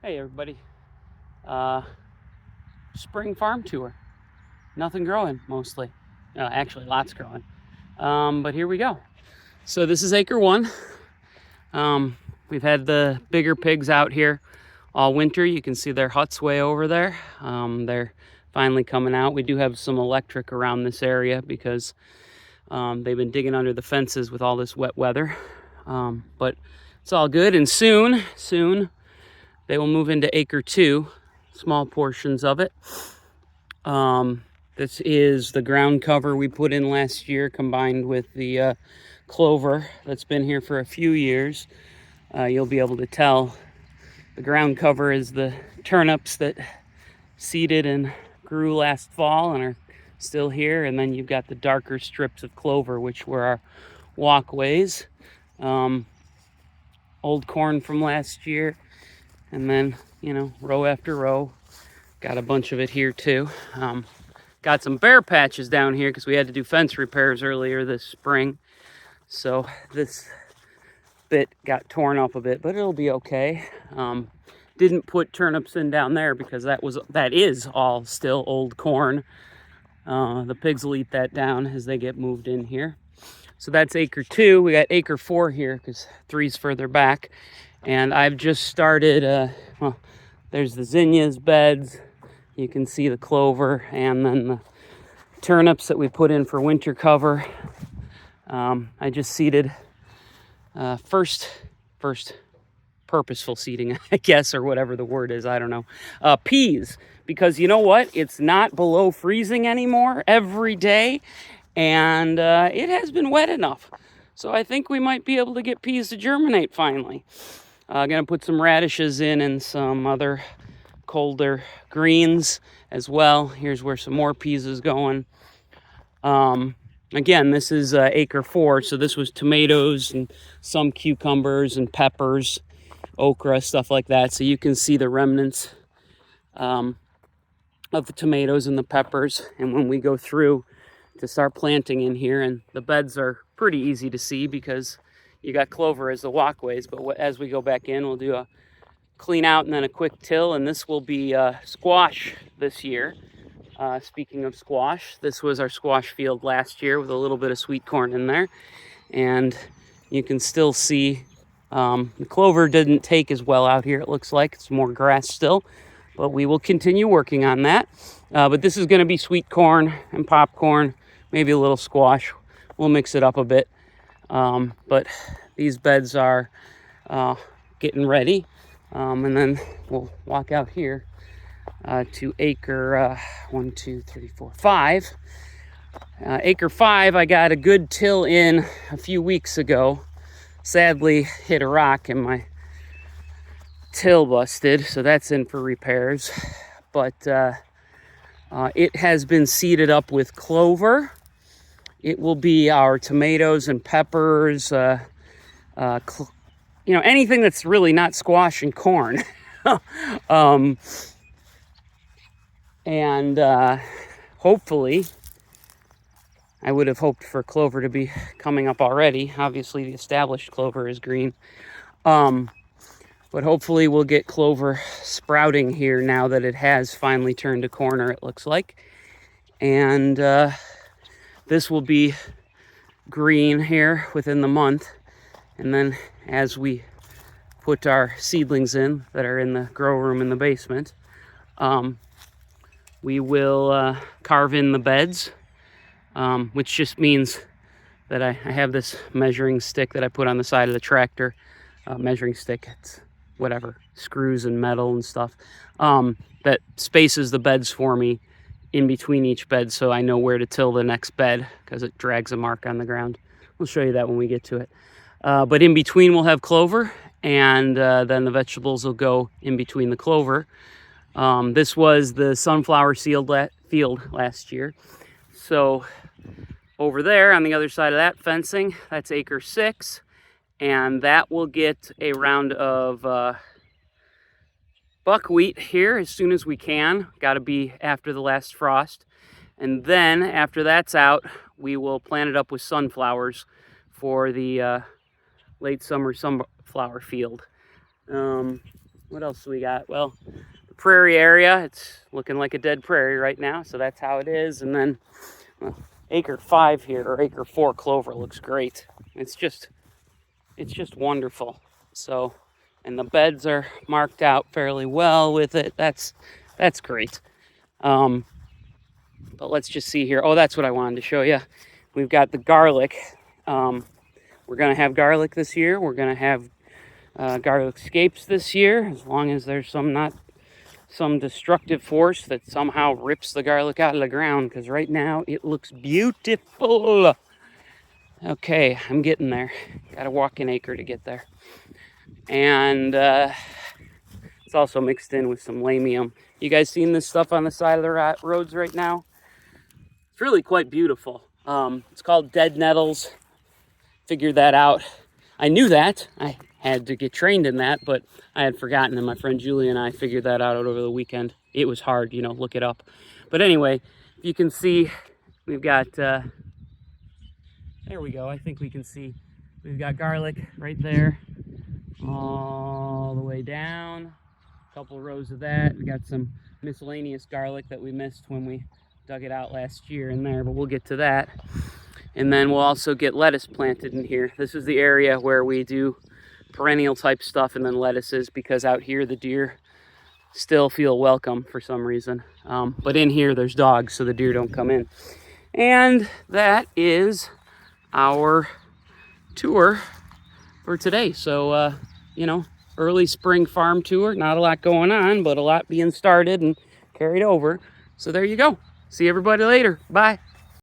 Hey everybody, spring farm tour. Nothing growing mostly. Actually lots growing. But here we go. So this is acre one. We've had the bigger pigs out here all winter. You can see their huts way over there. They're finally coming out. We do have some electric around this area because they've been digging under the fences with all this wet weather. But it's all good, and soon they will move into acre two, small portions of it. This is the ground cover we put in last year combined with the clover that's been here for a few years. You'll be able to tell the ground cover is the turnips that seeded and grew last fall and are still here. And then you've got the darker strips of clover, which were our walkways. Old corn from last year. And then, row after row. Got a bunch of it here too. Got some bare patches down here because we had to do fence repairs earlier this spring. So this bit got torn up a bit, but it'll be okay. Didn't put turnips in down there because that is all still old corn. The pigs will eat that down as they get moved in here. So that's acre two. We got acre four here because 3's further back. And I've just started, there's the zinnias beds. You can see the clover and then the turnips that we put in for winter cover. I just seeded first purposeful seeding, I guess, or whatever the word is, I don't know. Peas, because you know what? It's not below freezing anymore every day, and it has been wet enough. So I think we might be able to get peas to germinate finally. Gonna put some radishes in and some other colder greens as well. Here's where some more peas is going. Again, this is acre four, so this was tomatoes and some cucumbers and peppers, okra, stuff like that. So you can see the remnants of the tomatoes and the peppers. And when we go through to start planting in here, and the beds are pretty easy to see because you got clover as the walkways, but as we go back in, we'll do a clean out and then a quick till, and this will be squash this year. Speaking of squash, this was our squash field last year with a little bit of sweet corn in there, and you can still see the clover didn't take as well out here. It looks like it's more grass still, but we will continue working on that. But this is going to be sweet corn and popcorn, maybe a little squash. We'll mix it up a bit. But these beds are getting ready, and then we'll walk out here to acre 5. Acre 5, I got a good till in a few weeks ago. Sadly hit a rock and my till busted, so that's in for repairs. But it has been seeded up with clover. It will be our tomatoes and peppers, anything that's really not squash and corn. And hopefully, I would have hoped for clover to be coming up already. Obviously, the established clover is green. But hopefully we'll get clover sprouting here now that it has finally turned a corner, it looks like. And this will be green here within the month. And then as we put our seedlings in that are in the grow room in the basement, we will carve in the beds, which just means that I have this measuring stick that I put on the side of the tractor. Measuring stick, it's whatever, screws and metal and stuff, that spaces the beds for me in between each bed, so I know where to till the next bed because it drags a mark on the ground. We'll show you that when we get to it. But in between we'll have clover, and then the vegetables will go in between the clover. This was the sunflower field last year. So over there on the other side of that fencing, that's acre 6, and that will get a round of buckwheat here as soon as we can. Got to be after the last frost. And then after that's out, we will plant it up with sunflowers for the late summer sunflower field. What else do we got? Well, the prairie area, it's looking like a dead prairie right now, so that's how it is. And then acre 5 here, or acre 4 clover looks great. It's just wonderful. So, and the beds are marked out fairly well with it. That's great. But let's just see here. Oh, that's what I wanted to show you. We've got the garlic. We're going to have garlic this year. We're going to have garlic scapes this year, as long as there's not some destructive force that somehow rips the garlic out of the ground, because right now it looks beautiful. Okay, I'm getting there. Got a walking acre to get there. And it's also mixed in with some lamium. You guys seen this stuff on the side of the roads right now? It's really quite beautiful. It's called dead nettles. Figured that out. I knew that. I had to get trained in that, but I had forgotten, and my friend Julie and I figured that out over the weekend. It was hard, look it up. But anyway, you can see we've got, there we go. I think we can see we've got garlic right there all the way down. A couple rows of that. We got some miscellaneous garlic that we missed when we dug it out last year in there, but we'll get to that. And then we'll also get lettuce planted in here. This is the area where we do perennial type stuff and then lettuces, because out here the deer still feel welcome for some reason. But in here there's dogs, so the deer don't come in. And that is our tour for today. So, early spring farm tour. Not a lot going on, but a lot being started and carried over. So there you go. See everybody later. Bye.